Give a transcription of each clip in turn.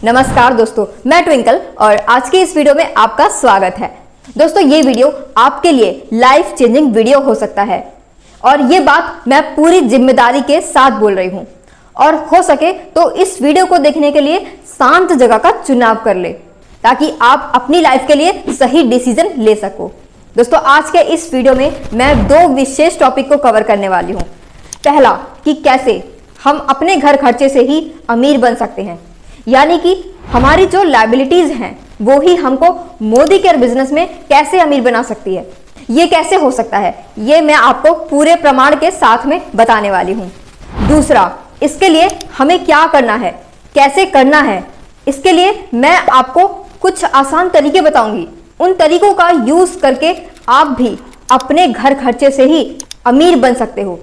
नमस्कार दोस्तों, मैं ट्विंकल और आज की इस वीडियो में आपका स्वागत है। दोस्तों ये वीडियो आपके लिए लाइफ चेंजिंग वीडियो हो सकता है और ये बात मैं पूरी जिम्मेदारी के साथ बोल रही हूँ। और हो सके तो इस वीडियो को देखने के लिए शांत जगह का चुनाव कर ले ताकि आप अपनी लाइफ के लिए सही डिसीजन ले सको। दोस्तों आज के इस वीडियो में मैं दो विशेष टॉपिक को कवर करने वाली हूँ। पहला कि कैसे हम अपने घर खर्चे से ही अमीर बन सकते हैं, यानी कि हमारी जो लायबिलिटीज हैं वो ही हमको मोदी केयर बिजनेस में कैसे अमीर बना सकती है। ये कैसे हो सकता है ये मैं आपको पूरे प्रमाण के साथ में बताने वाली हूँ। दूसरा, इसके लिए हमें क्या करना है, कैसे करना है, इसके लिए मैं आपको कुछ आसान तरीके बताऊंगी। उन तरीकों का यूज करके आप भी अपने घर खर्चे से ही अमीर बन सकते हो।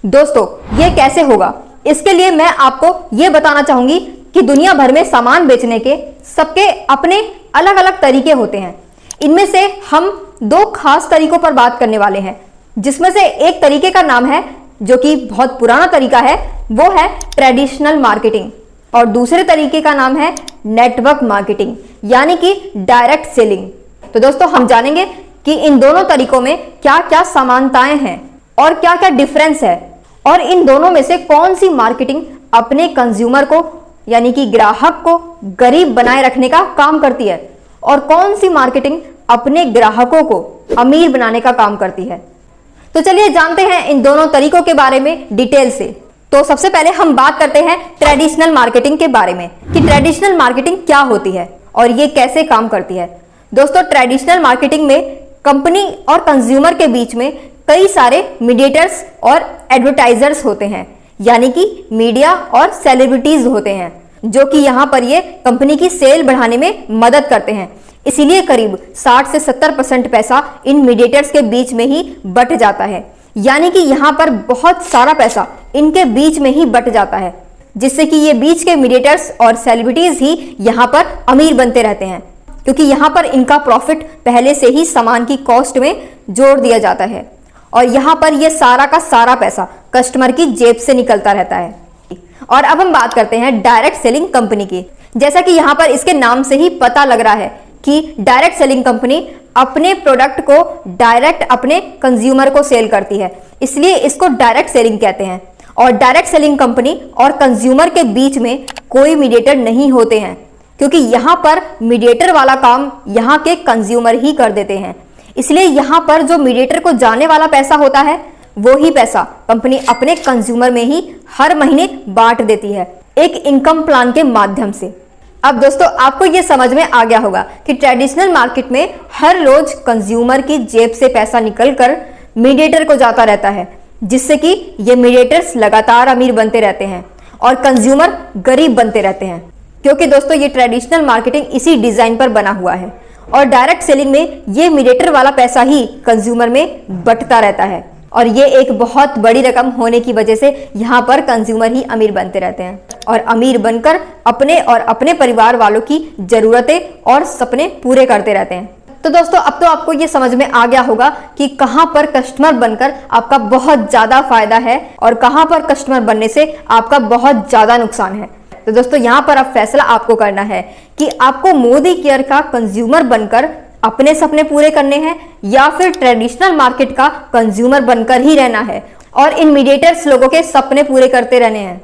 दोस्तों ये कैसे होगा, इसके लिए मैं आपको ये बताना चाहूंगी कि दुनिया भर में सामान बेचने के सबके अपने अलग अलग तरीके होते हैं। इनमें से हम दो खास तरीकों पर बात करने वाले हैं, जिसमें से एक तरीके का नाम है, जो कि बहुत पुराना तरीका है, वो है ट्रेडिशनल मार्केटिंग, और दूसरे तरीके का नाम है नेटवर्क मार्केटिंग, यानी कि डायरेक्ट सेलिंग। तो दोस्तों हम जानेंगे कि इन दोनों तरीकों में क्या क्या समानताएं हैं और क्या क्या डिफरेंस है, और इन दोनों में से कौन सी मार्केटिंग अपने कंज्यूमर को यानी कि ग्राहक को गरीब बनाए रखने का काम करती है और कौन सी मार्केटिंग अपने ग्राहकों को अमीर बनाने का काम करती है। तो चलिए जानते हैं इन दोनों तरीकों के बारे में डिटेल से। तो सबसे पहले हम बात करते हैं ट्रेडिशनल मार्केटिंग के बारे में कि ट्रेडिशनल मार्केटिंग क्या होती है और ये कैसे काम करती है। दोस्तों ट्रेडिशनल मार्केटिंग में कंपनी और कंज्यूमर के बीच में कई सारे मीडिएटर्स और एडवर्टाइजर्स होते हैं, यानी कि मीडिया और सेलिब्रिटीज होते हैं, जो कि यहाँ पर ये कंपनी की सेल बढ़ाने में मदद करते हैं। इसीलिए करीब 60 से 70% पैसा इन मीडिएटर्स के बीच में ही बट जाता है, यानी कि यहाँ पर बहुत सारा पैसा इनके बीच में ही बट जाता है, जिससे कि ये बीच के मीडिएटर्स और सेलिब्रिटीज ही यहाँ पर अमीर बनते रहते हैं, क्योंकि यहाँ पर इनका प्रॉफिट पहले से ही सामान की कॉस्ट में जोड़ दिया जाता है और यहाँ पर ये सारा का सारा पैसा कस्टमर की जेब से निकलता रहता है। और अब हम बात करते हैं डायरेक्ट सेलिंग कंपनी की। जैसा कि यहाँ पर इसके नाम से ही पता लग रहा है कि डायरेक्ट सेलिंग कंपनी अपने प्रोडक्ट को डायरेक्ट अपने कंज्यूमर को सेल करती है, इसलिए इसको डायरेक्ट सेलिंग कहते हैं। और डायरेक्ट सेलिंग कंपनी और कंज्यूमर के बीच में कोई मीडिएटर नहीं होते हैं, क्योंकि यहाँ पर मीडिएटर वाला काम यहाँ के कंज्यूमर ही कर देते हैं। इसलिए यहाँ पर जो मीडिएटर को जाने वाला पैसा होता है वो ही पैसा कंपनी अपने कंज्यूमर में ही हर महीने बांट देती है, एक इनकम प्लान के माध्यम से। अब दोस्तों आपको ये समझ में आ गया होगा कि ट्रेडिशनल मार्केट में हर रोज कंज्यूमर की जेब से पैसा निकलकर मीडिएटर को जाता रहता है, जिससे कि ये मीडिएटर्स लगातार अमीर बनते रहते हैं और कंज्यूमर गरीब बनते रहते हैं, क्योंकि दोस्तों ये ट्रेडिशनल मार्केटिंग इसी डिजाइन पर बना हुआ है। और डायरेक्ट सेलिंग में ये मीडिएटर वाला पैसा ही कंज्यूमर में बंटता रहता है, और ये एक बहुत बड़ी रकम होने की वजह से यहाँ पर कंज्यूमर ही अमीर बनते रहते हैं और अमीर बनकर अपने और अपने परिवार वालों की जरूरतें और सपने पूरे करते रहते हैं। तो दोस्तों अब तो आपको ये समझ में आ गया होगा कि कहाँ पर कस्टमर बनकर आपका बहुत ज्यादा फायदा है और कहाँ पर कस्टमर बनने से आपका बहुत ज्यादा नुकसान है। तो दोस्तों यहाँ पर अब फैसला आपको करना है कि आपको मोदी केयर का कंज्यूमर बनकर अपने सपने पूरे करने हैं या फिर ट्रेडिशनल मार्केट का कंज्यूमर बनकर ही रहना है और इन मीडिएटर्स लोगों के सपने पूरे करते रहने हैं।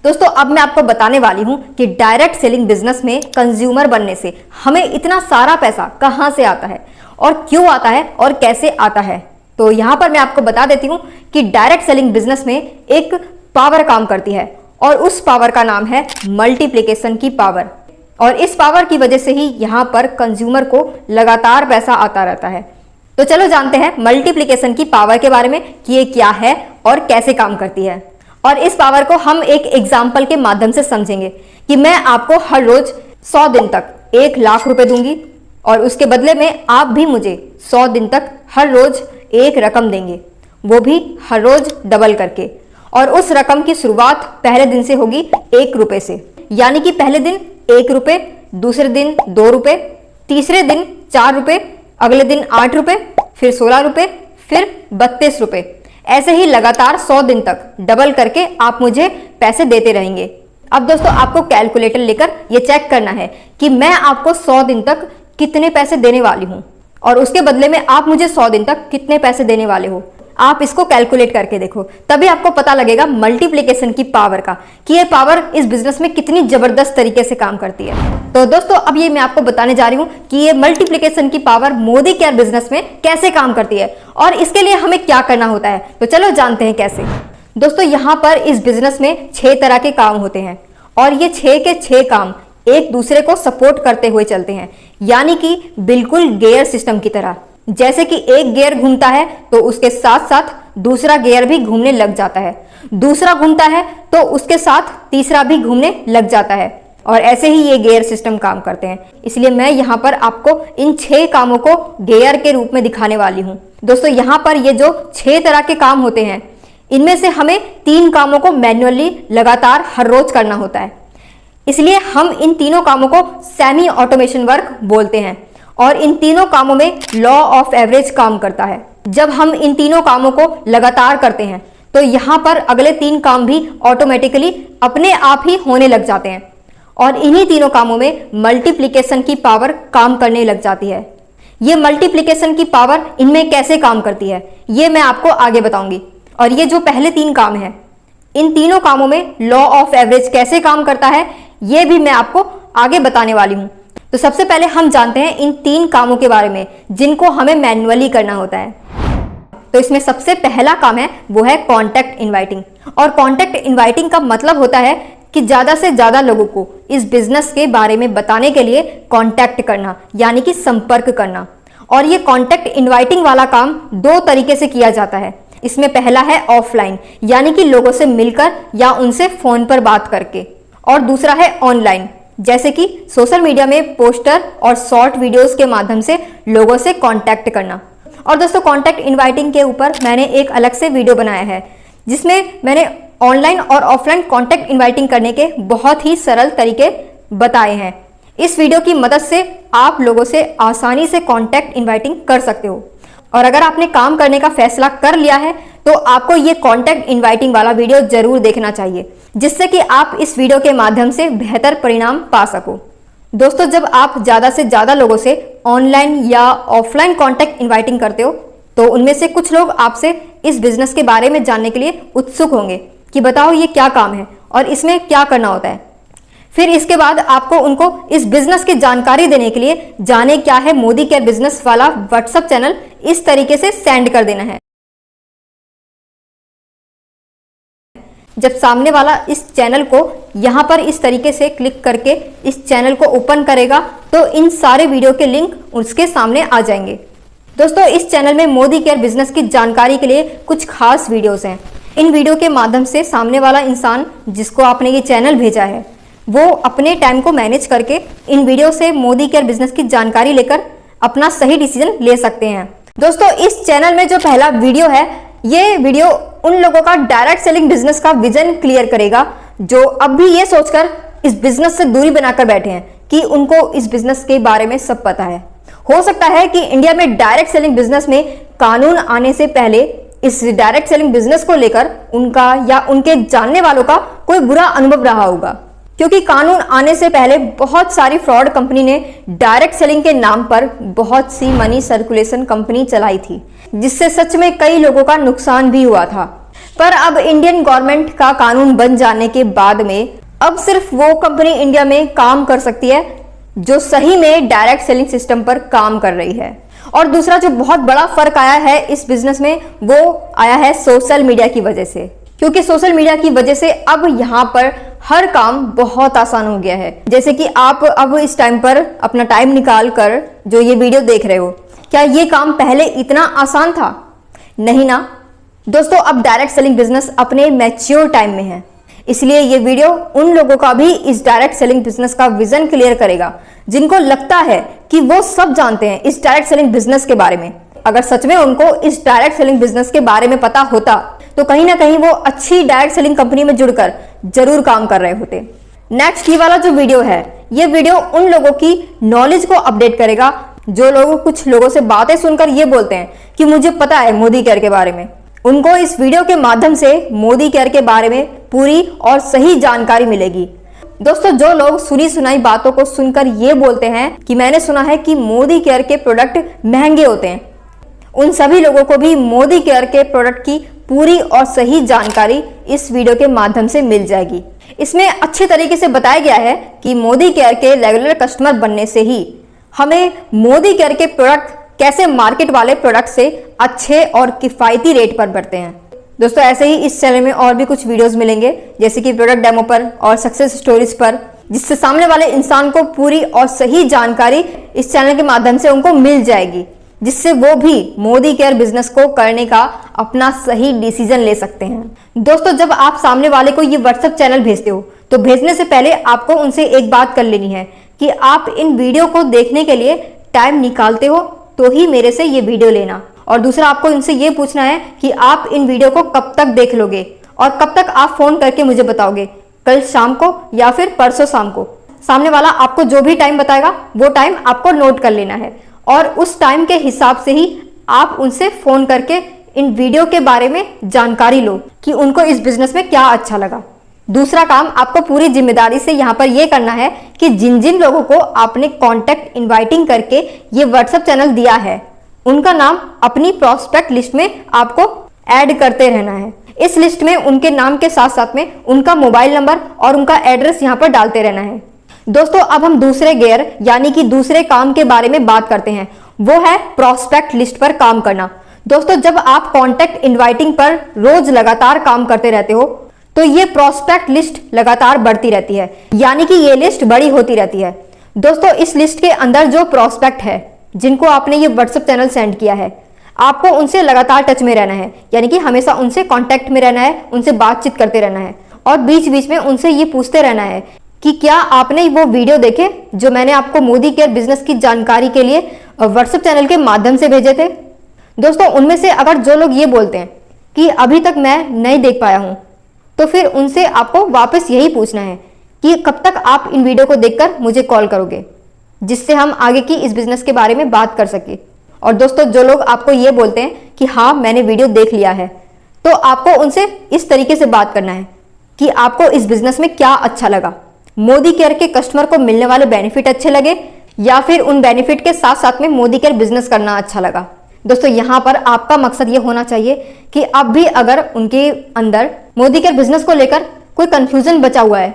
दोस्तों अब मैं आपको बताने वाली हूं कि डायरेक्ट सेलिंग बिजनेस में कंज्यूमर बनने से हमें इतना सारा पैसा कहां से आता है और क्यों आता है और कैसे आता है। तो यहां पर मैं आपको बता देती हूं कि डायरेक्ट सेलिंग बिजनेस में एक पावर काम करती है और उस पावर का नाम है मल्टीप्लिकेशन की पावर, और इस पावर की वजह से ही यहाँ पर कंज्यूमर को लगातार पैसा आता रहता है। तो चलो जानते हैं मल्टीप्लिकेशन की पावर के बारे में कि ये क्या है और कैसे काम करती है। और इस पावर को हम एक एग्जाम्पल के माध्यम से समझेंगे कि मैं आपको हर रोज 100 दिन तक 1 लाख रुपए दूंगी और उसके बदले में आप भी मुझे 100 दिन तक हर रोज एक रकम देंगे, वो भी हर रोज डबल करके। और उस रकम की शुरुआत पहले दिन से होगी 1 रुपए से, यानी कि पहले दिन 1 रुपए, दूसरे दिन 2 रुपए, तीसरे दिन 4 रुपए, अगले दिन 8 रुपए, फिर 16 रुपए, फिर 32 रुपए। ऐसे ही लगातार 100 दिन तक डबल करके आप मुझे पैसे देते रहेंगे। अब दोस्तों आपको कैलकुलेटर लेकर ये चेक करना है कि मैं आपको 100 दिन तक कितने पैसे देने वाली हूं और उसके बदले में आप मुझे 100 दिन तक कितने पैसे देने वाले हो। आप इसको कैलकुलेट करके देखो, तभी आपको पता लगेगा मल्टीप्लिकेशन की पावर का, कि ये पावर इस बिजनेस में कितनी जबरदस्त तरीके से काम करती है। तो दोस्तों अब ये मैं आपको बताने जा रही हूं कि ये मल्टीप्लिकेशन की पावर मोदी केयर बिजनेस में कैसे काम करती है और इसके लिए हमें क्या करना होता है। तो चलो जानते हैं कैसे। दोस्तों यहाँ पर इस बिजनेस में 6 तरह के काम होते हैं और ये 6 के 6 काम एक दूसरे को सपोर्ट करते हुए चलते हैं, यानी कि बिल्कुल गियर सिस्टम की तरह। जैसे कि एक गियर घूमता है तो उसके साथ साथ दूसरा गियर भी घूमने लग जाता है, दूसरा घूमता है तो उसके साथ तीसरा भी घूमने लग जाता है, और ऐसे ही ये गियर सिस्टम काम करते हैं। इसलिए मैं यहाँ पर आपको इन 6 कामों को गियर के रूप में दिखाने वाली हूँ। दोस्तों यहाँ पर ये जो 6 तरह के काम होते हैं, इनमें से हमें 3 कामों को मैन्युअली लगातार हर रोज करना होता है, इसलिए हम इन तीनों कामों को सेमी ऑटोमेशन वर्क बोलते हैं। और इन तीनों कामों में लॉ ऑफ एवरेज काम करता है। जब हम इन तीनों कामों को लगातार करते हैं तो यहाँ पर अगले 3 काम भी ऑटोमेटिकली अपने आप ही होने लग जाते हैं और इन्हीं तीनों कामों में मल्टीप्लिकेशन की पावर काम करने लग जाती है। ये मल्टीप्लिकेशन की पावर इनमें कैसे काम करती है ये मैं आपको आगे बताऊंगी। और ये जो पहले 3 काम है, इन तीनों कामों में लॉ ऑफ एवरेज कैसे काम करता है ये भी मैं आपको आगे बताने वाली हूं। तो सबसे पहले हम जानते हैं इन 3 कामों के बारे में जिनको हमें मैन्युअली करना होता है। तो इसमें सबसे पहला काम है वो है कॉन्टैक्ट इनवाइटिंग। और कॉन्टैक्ट इनवाइटिंग का मतलब होता है कि ज्यादा से ज्यादा लोगों को इस बिजनेस के बारे में बताने के लिए कॉन्टैक्ट करना, यानी कि संपर्क करना। और ये कॉन्टैक्ट इनवाइटिंग वाला काम 2 तरीके से किया जाता है। इसमें पहला है ऑफलाइन, यानी कि लोगों से मिलकर या उनसे फोन पर बात करके, और दूसरा है ऑनलाइन, जैसे कि सोशल मीडिया में पोस्टर और शॉर्ट वीडियोस के माध्यम से लोगों से कांटेक्ट करना। और दोस्तों कॉन्टैक्ट इनवाइटिंग के ऊपर मैंने एक अलग से वीडियो बनाया है जिसमें मैंने ऑनलाइन और ऑफलाइन कॉन्टैक्ट इनवाइटिंग करने के बहुत ही सरल तरीके बताए हैं। इस वीडियो की मदद से आप लोगों से आसानी से कॉन्टैक्ट इनवाइटिंग कर सकते हो। और अगर आपने काम करने का फैसला कर लिया है तो आपको ये कॉन्टैक्ट इनवाइटिंग वाला वीडियो जरूर देखना चाहिए, जिससे कि आप इस वीडियो के माध्यम से बेहतर परिणाम पा सको। दोस्तों जब आप ज्यादा से ज्यादा लोगों से ऑनलाइन या ऑफलाइन कॉन्टैक्ट इनवाइटिंग करते हो तो उनमें से कुछ लोग आपसे इस बिजनेस के बारे में जानने के लिए उत्सुक होंगे कि बताओ ये क्या काम है और इसमें क्या करना होता है। फिर इसके बाद आपको उनको इस बिजनेस की जानकारी देने के लिए जाने क्या है मोदी केयर बिजनेस वाला व्हाट्सएप चैनल इस तरीके से सेंड कर देना है। जब सामने वाला इस चैनल को यहाँ पर इस तरीके से क्लिक करके इस चैनल को ओपन करेगा तो इन सारे वीडियो के लिंक उसके सामने आ जाएंगे। दोस्तों इस चैनल में मोदी केयर बिजनेस की जानकारी के लिए कुछ खास वीडियोस हैं। इन वीडियो के माध्यम से सामने वाला इंसान जिसको आपने ये चैनल भेजा है वो अपने टाइम को मैनेज करके इन वीडियो से मोदी केयर बिजनेस की जानकारी लेकर अपना सही डिसीजन ले सकते हैं। दोस्तों इस चैनल में जो पहला वीडियो है, ये वीडियो उन लोगों का डायरेक्ट सेलिंग बिजनेस का विजन क्लियर करेगा जो अब भी ये सोचकर इस बिजनेस से दूरी बनाकर बैठे हैं कि उनको इस बिजनेस के बारे में सब पता है। हो सकता है कि इंडिया में डायरेक्ट सेलिंग बिजनेस में कानून आने से पहले इस डायरेक्ट सेलिंग बिजनेस को लेकर उनका या उनके जानने वालों का कोई बुरा अनुभव रहा होगा, क्योंकि कानून आने से पहले बहुत सारी फ्रॉड कंपनी ने डायरेक्ट सेलिंग के नाम पर बहुत सी मनी सर्कुलेशन कंपनी चलाई थी, जिससे सच में कई लोगों का नुकसान भी हुआ था। पर अब इंडियन गवर्नमेंट का कानून बन जाने के बाद में अब सिर्फ वो कंपनी इंडिया में काम कर सकती है जो सही में डायरेक्ट सेलिंग सिस्टम पर काम कर रही है। और दूसरा जो बहुत बड़ा फर्क आया है इस बिजनेस में वो आया है सोशल मीडिया की वजह से, क्योंकि सोशल मीडिया की वजह से अब यहाँ पर हर काम बहुत आसान हो गया है। जैसे कि आप अब इस टाइम पर अपना टाइम निकाल कर जो ये वीडियो देख रहे हो, क्या ये काम पहले इतना आसान था? नहीं ना। दोस्तों अब डायरेक्ट सेलिंग बिजनेस अपने मैच्योर टाइम में है, इसलिए ये वीडियो उन लोगों का भी इस डायरेक्ट सेलिंग बिजनेस का विजन क्लियर करेगा जिनको लगता है कि वो सब जानते हैं इस डायरेक्ट सेलिंग बिजनेस के बारे में। अगर सच में उनको इस डायरेक्ट सेलिंग बिजनेस के बारे में पता होता तो कहीं ना कहीं वो अच्छी डायरेक्ट सेलिंग कंपनी में जुड़कर जरूर काम कर रहे होते। नेक्स्ट ये वाला जो वीडियो है, ये वीडियो उन लोगों की नॉलेज को अपडेट करेगा जो लोग कुछ लोगों से बातें सुनकर ये बोलते हैं कि मुझे पता है मोदी केयर के बारे में। उनको इस वीडियो के माध्यम से मोदी केयर के बारे में पूरी और सही जानकारी मिलेगी। दोस्तों, जो लोग सुनी सुनाई बातों को सुनकर ये बोलते हैं कि मैंने सुना है कि मोदी केयर के प्रोडक्ट महंगे होते हैं, उन सभी लोगों को भी मोदी केयर के प्रोडक्ट की पूरी और सही जानकारी इस वीडियो के माध्यम से मिल जाएगी। इसमें अच्छे तरीके से बताया गया है कि मोदी केयर के रेगुलर कस्टमर बनने से ही हमें मोदी केयर के प्रोडक्ट कैसे मार्केट वाले प्रोडक्ट से अच्छे और किफायती रेट पर बढ़ते हैं। दोस्तों, ऐसे ही इस चैनल में और भी कुछ वीडियोस मिलेंगे, जैसे कि प्रोडक्ट डेमो पर और सक्सेस स्टोरीज पर, जिससे सामने वाले इंसान को पूरी और सही जानकारी इस चैनल के माध्यम से उनको मिल जाएगी, जिससे वो भी मोदी केयर बिजनेस को करने का अपना सही डिसीजन ले सकते हैं। दोस्तों, जब आप सामने वाले को ये व्हाट्सएप चैनल भेजते हो तो भेजने से पहले आपको उनसे एक बात कर लेनी है कि आप इन वीडियो को देखने के लिए टाइम निकालते हो तो ही मेरे से ये वीडियो लेना। और दूसरा, आपको इनसे ये पूछना है कि आप इन वीडियो को कब तक देख लोगे और कब तक आप फोन करके मुझे बताओगे, कल शाम को या फिर परसों शाम को। सामने वाला आपको जो भी टाइम बताएगा वो टाइम आपको नोट कर लेना है और उस टाइम के हिसाब से ही आप उनसे फोन करके इन वीडियो के बारे में जानकारी लो कि उनको इस बिजनेस में क्या अच्छा लगा। दूसरा काम आपको पूरी जिम्मेदारी से यहाँ पर यह करना है कि जिन जिन लोगों को आपने कॉन्टेक्ट इनवाइटिंग करके ये व्हाट्सएप चैनल दिया है, उनका नाम अपनी प्रॉस्पेक्ट लिस्ट में आपको ऐड करते रहना है। इस लिस्ट में उनके नाम के साथ साथ में उनका मोबाइल नंबर और उनका एड्रेस यहाँ पर डालते रहना है। दोस्तों, अब हम दूसरे गियर यानी कि दूसरे काम के बारे में बात करते हैं, वो है प्रॉस्पेक्ट लिस्ट पर काम करना। दोस्तों, जब आप कॉन्टेक्ट इनवाइटिंग पर रोज लगातार काम करते रहते हो तो ये प्रॉस्पेक्ट लिस्ट लगातार बढ़ती रहती है, यानी कि ये लिस्ट बड़ी होती रहती है। दोस्तों, इस लिस्ट के अंदर जो प्रॉस्पेक्ट है जिनको आपने ये व्हाट्सएप चैनल सेंड किया है, आपको उनसे लगातार टच में रहना है, यानी कि हमेशा उनसे कांटेक्ट में रहना है, उनसे बातचीत करते रहना है और बीच बीच में उनसे ये पूछते रहना है कि क्या आपने वो वीडियो देखे जो मैंने आपको मोदी केयर बिजनेस की जानकारी के लिए व्हाट्सएप चैनल के माध्यम से भेजे थे। दोस्तों, उनमें से अगर जो लोग ये बोलते हैं कि अभी तक मैं नहीं देख पाया हूं, तो फिर उनसे आपको वापस यही पूछना है कि कब तक आप इन वीडियो को देखकर मुझे कॉल करोगे, जिससे हम आगे की इस बिजनेस के बारे में बात कर सके। और दोस्तों, जो लोग आपको ये बोलते हैं कि हाँ मैंने वीडियो देख लिया है, तो आपको उनसे इस तरीके से बात करना है कि आपको इस बिजनेस में क्या अच्छा लगा, मोदी केयर के कस्टमर को मिलने वाले बेनिफिट अच्छे लगे या फिर उन बेनिफिट के साथ साथ में मोदी केयर बिजनेस करना अच्छा लगा। दोस्तों, यहाँ पर आपका मकसद ये होना चाहिए कि अब भी अगर उनके अंदर मोदी केयर बिजनेस को लेकर कोई कंफ्यूजन बचा हुआ है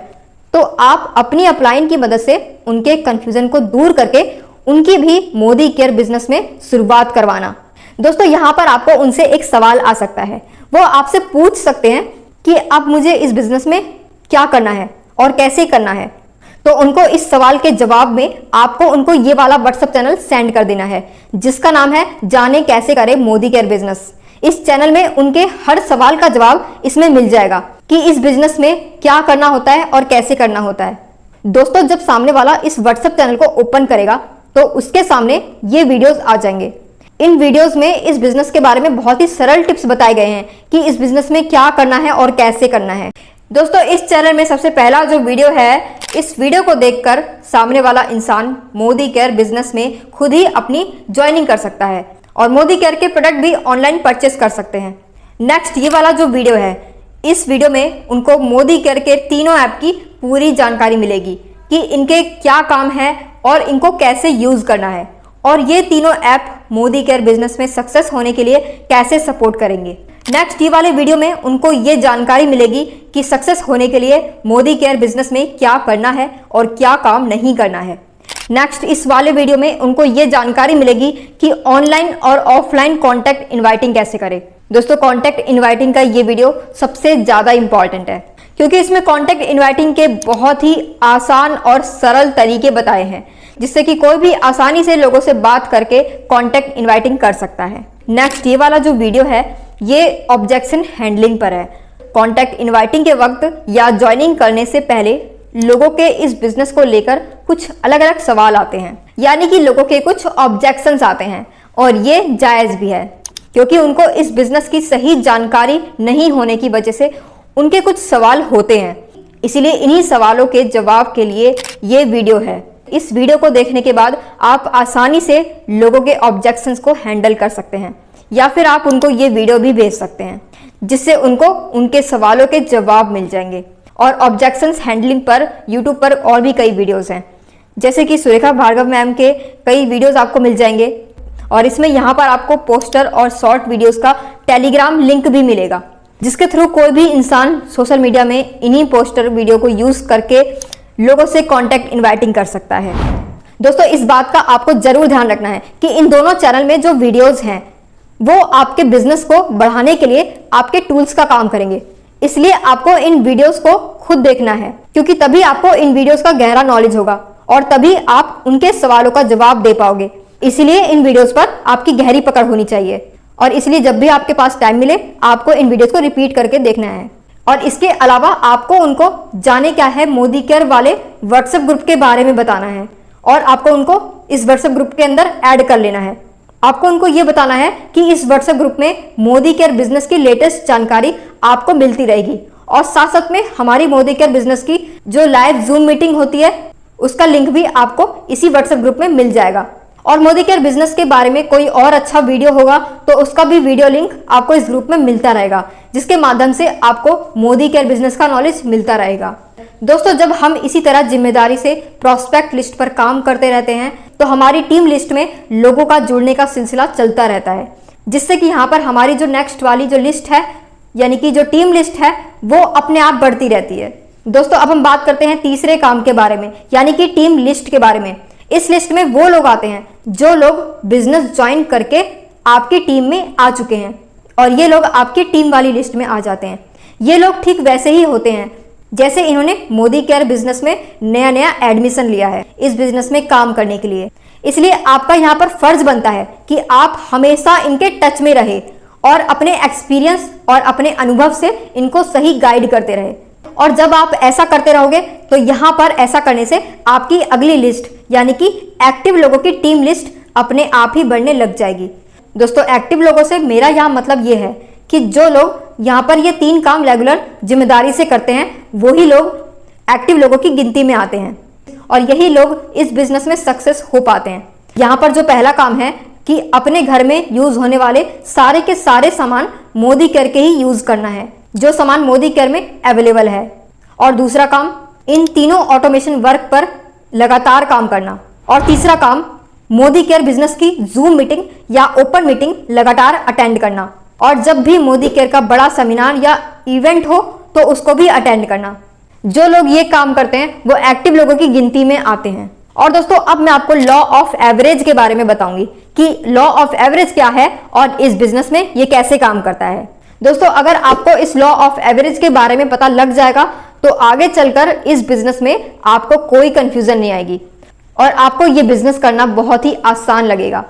तो आप अपनी अपलाइन की मदद से उनके कंफ्यूजन को दूर करके उनकी भी मोदी केयर बिजनेस में शुरुआत करवाना। दोस्तों, यहाँ पर आपको उनसे एक सवाल आ सकता है, वो आपसे पूछ सकते हैं कि अब मुझे इस बिजनेस में क्या करना है और कैसे करना है। तो उनको इस सवाल के जवाब में आपको उनको ये वाला व्हाट्सएप चैनल सेंड कर देना है, जिसका नाम है जाने कैसे करें मोदी केयर बिजनेस। इस चैनल में उनके हर सवाल का जवाब इसमें मिल जाएगा कि इस बिजनेस में क्या करना होता है और कैसे करना होता है। दोस्तों, जब सामने वाला इस व्हाट्सएप चैनल को ओपन करेगा तो उसके सामने ये वीडियोस आ जाएंगे। इन वीडियोस में इस बिजनेस के बारे में बहुत ही सरल टिप्स बताए गए हैं कि इस बिजनेस में क्या करना है और कैसे करना है। दोस्तों, इस चैनल में सबसे पहला जो वीडियो है, इस वीडियो को देखकर सामने वाला इंसान मोदी केयर बिजनेस में खुद ही अपनी ज्वाइनिंग कर सकता है और मोदी केयर के प्रोडक्ट भी ऑनलाइन परचेस कर सकते हैं। नेक्स्ट, ये वाला जो वीडियो है, इस वीडियो में उनको मोदी केयर के तीनों ऐप की पूरी जानकारी मिलेगी कि इनके क्या काम है और इनको कैसे यूज करना है और ये तीनों ऐप मोदी केयर बिजनेस में सक्सेस होने के लिए कैसे सपोर्ट करेंगे। नेक्स्ट, ये वाले वीडियो में उनको ये जानकारी मिलेगी कि सक्सेस होने के लिए मोदी केयर बिजनेस में क्या करना है और क्या काम नहीं करना है। नेक्स्ट, इस वाले वीडियो में उनको ये जानकारी मिलेगी कि ऑनलाइन और ऑफलाइन कॉन्टैक्ट इनवाइटिंग कैसे करें। दोस्तों, कॉन्टैक्ट इनवाइटिंग का ये वीडियो सबसे ज्यादा इंपॉर्टेंट है क्योंकि इसमें कॉन्टैक्ट इनवाइटिंग के बहुत ही आसान और सरल तरीके बताए हैं, जिससे कि कोई भी आसानी से लोगों से बात करके कॉन्टैक्ट इनवाइटिंग कर सकता है। नेक्स्ट, ये वाला जो वीडियो है ये ऑब्जेक्शन हैंडलिंग पर है। कॉन्टैक्ट इनवाइटिंग के वक्त या ज्वाइनिंग करने से पहले लोगों के इस बिजनेस को लेकर कुछ अलग अलग सवाल आते हैं, यानी कि लोगों के कुछ ऑब्जेक्शंस आते हैं और ये जायज भी है क्योंकि उनको इस बिजनेस की सही जानकारी नहीं होने की वजह से उनके कुछ सवाल होते हैं। इसीलिए इन्हीं सवालों के जवाब के लिए ये वीडियो है। इस वीडियो को देखने के बाद आप आसानी से लोगों के ऑब्जेक्शंस को हैंडल कर सकते हैं। या फिर आप उनको ये वीडियो भी भेज सकते हैं, जिससे उनको उनके सवालों के जवाब मिल जाएंगे। और ऑब्जेक्शंस हैंडलिंग पर यूट्यूब पर और भी कई वीडियोस हैं, जैसे कि सुरेखा भार्गव मैम के कई वीडियोस आपको मिल जाएंगे। और इसमें यहाँ पर आपको पोस्टर और शॉर्ट वीडियोस का टेलीग्राम लिंक भी मिलेगा, जिसके थ्रू कोई भी इंसान सोशल मीडिया में इन्हीं पोस्टर वीडियो को यूज करके लोगों से कांटेक्ट इनवाइटिंग कर सकता है। दोस्तों, इस बात का आपको जरूर ध्यान रखना है कि इन दोनों चैनल में जो वीडियोस हैं वो आपके बिजनेस को बढ़ाने के लिए आपके टूल्स का काम करेंगे। इसलिए आपको इन वीडियोस को खुद देखना है, क्योंकि तभी आपको इन वीडियोस का गहरा नॉलेज होगा और तभी आप उनके सवालों का जवाब दे पाओगे। इसलिए इन वीडियोस पर आपकी गहरी पकड़ होनी चाहिए और इसलिए जब भी आपके पास टाइम मिले आपको इन वीडियोस को रिपीट करके देखना है। और इसके अलावा आपको उनको जाने क्या है मोदी केयर वाले व्हाट्सएप ग्रुप के बारे में बताना है और आपको उनको इस व्हाट्सएप ग्रुप के अंदर ऐड कर लेना है। आपको उनको ये बताना है कि इस व्हाट्सएप ग्रुप में मोदी केयर बिजनेस की लेटेस्ट जानकारी आपको मिलती रहेगी और साथ साथ में हमारी मोदी केयर बिजनेस की जो लाइव जूम मीटिंग होती है उसका लिंक भी आपको इसी व्हाट्सएप ग्रुप में मिल जाएगा। और मोदी केयर बिजनेस के बारे में कोई और अच्छा वीडियो होगा तो उसका भी वीडियो लिंक आपको इस ग्रुप में मिलता रहेगा, जिसके माध्यम से आपको मोदी केयर बिजनेस का नॉलेज मिलता रहेगा। दोस्तों, जब हम इसी तरह जिम्मेदारी से प्रॉस्पेक्ट लिस्ट पर काम करते रहते हैं तो हमारी टीम लिस्ट में लोगों का जुड़ने का सिलसिला चलता रहता है, जिससे कि यहाँ पर हमारी जो नेक्स्ट वाली जो लिस्ट है यानी कि जो टीम लिस्ट है वो अपने आप बढ़ती रहती है। दोस्तों, अब हम बात करते हैं तीसरे काम के बारे में, यानी कि टीम लिस्ट के बारे में। इस लिस्ट में वो लोग आते हैं जो लोग बिजनेस ज्वाइन करके आपकी टीम में आ चुके हैं और ये लोग आपकी टीम वाली लिस्ट में आ जाते हैं। ये लोग ठीक वैसे ही होते हैं जैसे इन्होंने मोदी केयर बिजनेस में नया नया एडमिशन लिया है इस बिजनेस में काम करने के लिए। इसलिए आपका यहाँ पर फर्ज बनता है कि आप हमेशा इनके टच में रहे और अपने एक्सपीरियंस और अपने अनुभव से इनको सही गाइड करते रहे। और जब आप ऐसा करते रहोगे तो यहाँ पर ऐसा करने से आपकी अगली लिस्ट यानी कि एक्टिव लोगों की टीम लिस्ट अपने आप ही बढ़ने लग जाएगी। दोस्तों, एक्टिव लोगों से मेरा यहाँ मतलब ये है कि जो लोग यहाँ पर ये 3 काम रेगुलर जिम्मेदारी से करते हैं वही लोग एक्टिव लोगों की गिनती में आते हैं और यही लोग इस बिजनेस में सक्सेस हो पाते हैं। यहाँ पर जो पहला काम है कि अपने घर में यूज होने वाले सारे के सारे सामान मोदी केयर के ही यूज करना है, जो सामान मोदी केयर में अवेलेबल है। और दूसरा काम, इन तीनों ऑटोमेशन वर्क पर लगातार काम करना। और तीसरा काम, मोदी केयर बिजनेस की जूम मीटिंग या ओपन मीटिंग लगातार अटेंड करना। और जब भी मोदी केयर का बड़ा सेमिनार या इवेंट हो तो उसको भी अटेंड करना। जो लोग ये काम करते हैं वो एक्टिव लोगों की गिनती में आते हैं। और दोस्तों, अब मैं आपको लॉ ऑफ एवरेज के बारे में बताऊंगी कि लॉ ऑफ एवरेज क्या है और इस बिजनेस में ये कैसे काम करता है। दोस्तों, अगर आपको इस लॉ ऑफ एवरेज के बारे में पता लग जाएगा तो आगे चलकर इस बिजनेस में आपको कोई कंफ्यूजन नहीं आएगी और आपको ये बिजनेस करना बहुत ही आसान लगेगा।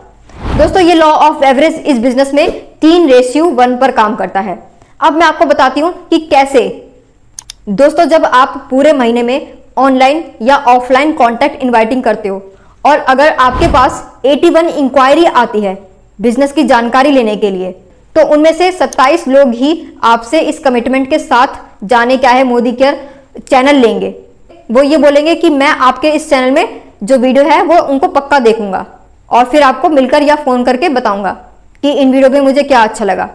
दोस्तों, ये लॉ ऑफ एवरेज इस बिजनेस में 3:1 पर काम करता है। अब मैं आपको बताती हूं कि कैसे। दोस्तों, जब आप पूरे महीने में ऑनलाइन या ऑफलाइन कॉन्टैक्ट इनवाइटिंग करते हो और अगर आपके पास 81 इंक्वायरी आती है बिजनेस की जानकारी लेने के लिए, तो उनमें से 27 लोग ही आपसे इस कमिटमेंट के साथ जाने क्या है मोदी केयर चैनल लेंगे। वो ये बोलेंगे कि मैं आपके इस चैनल में जो वीडियो है वो उनको पक्का देखूंगा और फिर आपको मिलकर या फोन करके बताऊंगा कि इन वीडियो में मुझे क्या अच्छा लगा।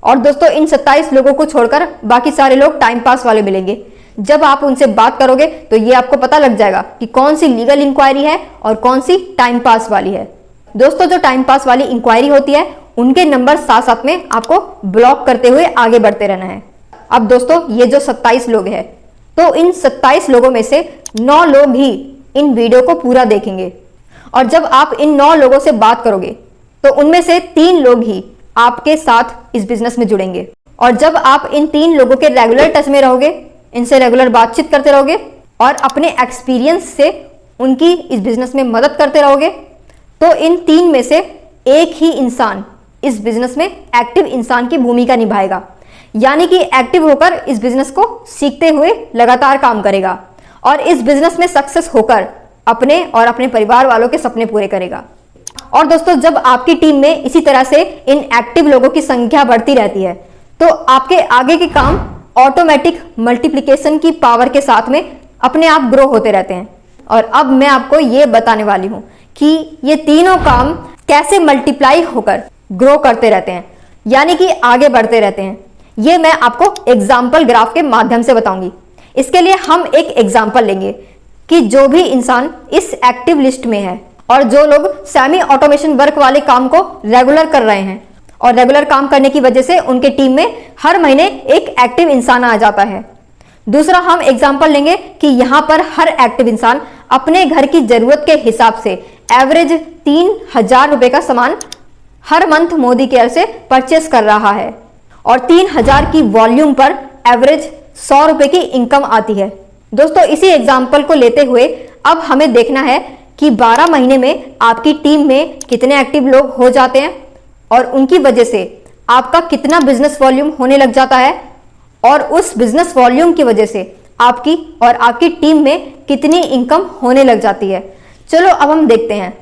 और दोस्तों, इन 27 लोगों को छोड़कर बाकी सारे लोग टाइम पास वाले मिलेंगे। जब आप उनसे बात करोगे तो ये आपको पता लग जाएगा कि कौन सी लीगल इंक्वायरी है और कौन सी टाइम पास वाली है। दोस्तों, जो टाइम पास वाली इंक्वायरी होती है उनके नंबर साथ साथ में आपको ब्लॉक करते हुए आगे बढ़ते रहना है। अब दोस्तों, ये जो 27 लोग हैं तो इन 27 लोगों में से 9 लोग ही इन वीडियो को पूरा देखेंगे और जब आप इन 9 लोगों से बात करोगे तो उनमें से 3 लोग ही आपके साथ इस बिजनेस में जुड़ेंगे। और जब आप इन 3 लोगों के रेगुलर टच में रहोगे, इनसे रेगुलर बातचीत करते रहोगे और अपने एक्सपीरियंस से उनकी इस बिजनेस में मदद करते रहोगे, तो इन 3 में से एक ही इंसान इस बिजनेस में एक्टिव इंसान की भूमिका निभाएगा, यानी कि एक्टिव होकर इस बिजनेस को सीखते हुए लगातार काम करेगा और इस बिजनेस में सक्सेस होकर अपने और अपने परिवार वालों के सपने पूरे करेगा। और दोस्तों, जब आपकी टीम में इसी तरह से इन एक्टिव लोगों की संख्या बढ़ती रहती है तो आपके आगे के काम ऑटोमेटिक मल्टीप्लिकेशन की पावर के साथ में अपने आप ग्रो होते रहते हैं। और अब मैं आपको ये बताने वाली हूं कि ये तीनों काम कैसे मल्टीप्लाई होकर ग्रो करते रहते हैं यानी कि आगे बढ़ते रहते हैं। ये मैं आपको एग्जाम्पल ग्राफ के माध्यम से बताऊंगी। इसके लिए हम एक एग्जाम्पल लेंगे कि जो भी इंसान इस एक्टिव लिस्ट में है और जो लोग सेमी ऑटोमेशन वर्क वाले काम को रेगुलर कर रहे हैं और रेगुलर काम करने की वजह से उनके टीम में हर महीने एक एक्टिव इंसान आ जाता है। दूसरा हम एग्जाम्पल लेंगे कि यहाँ पर हर एक्टिव इंसान अपने घर की जरूरत के हिसाब से एवरेज 3000 रुपए का सामान हर मंथ मोदी केयर से परचेस कर रहा है और 3000 की वॉल्यूम पर एवरेज 100 रुपए की इनकम आती है। दोस्तों इसी एग्जाम्पल को लेते हुए अब हमें देखना है कि 12 महीने में आपकी टीम में कितने एक्टिव लोग हो जाते हैं और उनकी वजह से आपका कितना बिजनेस वॉल्यूम होने लग जाता है और उस बिजनेस वॉल्यूम की वजह से आपकी और आपकी टीम में कितनी इनकम होने लग जाती है। चलो अब हम देखते हैं।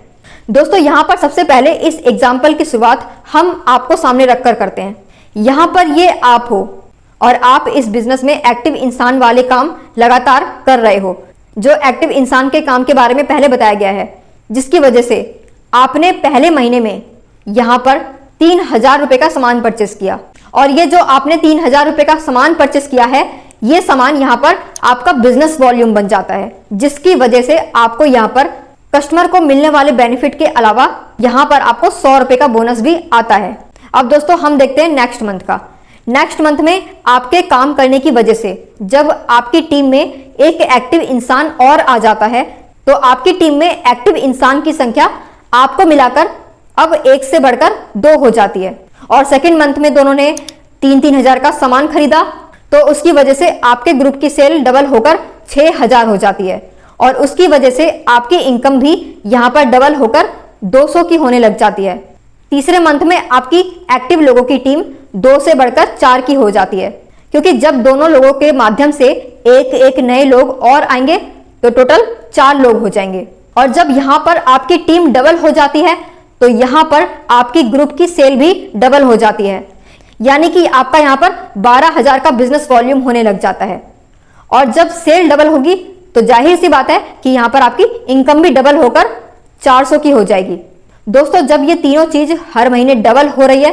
दोस्तों यहाँ पर सबसे पहले इस एग्जाम्पल की शुरुआत हम आपको सामने रखकर करते हैं। यहाँ पर ये आप हो और आप इस बिजनेस में एक्टिव इंसान वाले काम लगातार कर रहे हो, जो एक्टिव इंसान के काम के बारे में पहले बताया गया है, जिसकी वजह से आपने पहले महीने में यहाँ पर 3000 रुपए का सामान परचेस किया और ये जो आपने 3000 रुपए का सामान परचेस किया है, ये सामान यहाँ पर आपका बिजनेस वॉल्यूम बन जाता है, जिसकी वजह से आपको यहाँ पर कस्टमर को मिलने वाले बेनिफिट के अलावा यहाँ पर आपको 100 रुपए का बोनस भी आता है। अब दोस्तों हम देखते हैं नेक्स्ट मंथ का। नेक्स्ट मंथ में आपके काम करने की वजह से जब आपकी टीम में एक एक्टिव इंसान और आ जाता है तो आपकी टीम में एक्टिव इंसान की संख्या आपको मिलाकर अब 1 से बढ़कर 2 हो जाती है और सेकंड मंथ में दोनों ने 3000 का सामान खरीदा तो उसकी वजह से आपके ग्रुप की सेल डबल होकर 6000 हो जाती है और उसकी वजह से आपकी इनकम भी यहाँ पर डबल होकर 200 की होने लग जाती है। तीसरे मंथ में आपकी एक्टिव लोगों की टीम 2 से बढ़कर 4 की हो जाती है, क्योंकि जब दोनों लोगों के माध्यम से एक एक नए लोग और आएंगे तो टोटल 4 लोग हो जाएंगे और जब यहाँ पर आपकी टीम डबल हो जाती है तो यहाँ पर आपकी ग्रुप की सेल भी डबल हो जाती है, यानी कि आपका यहाँ पर 12000 का बिजनेस वॉल्यूम होने लग जाता है और जब सेल डबल होगी तो जाहिर सी बात है कि यहाँ पर आपकी इनकम भी डबल होकर 400 की हो जाएगी। दोस्तों जब ये तीनों चीज हर महीने डबल हो रही है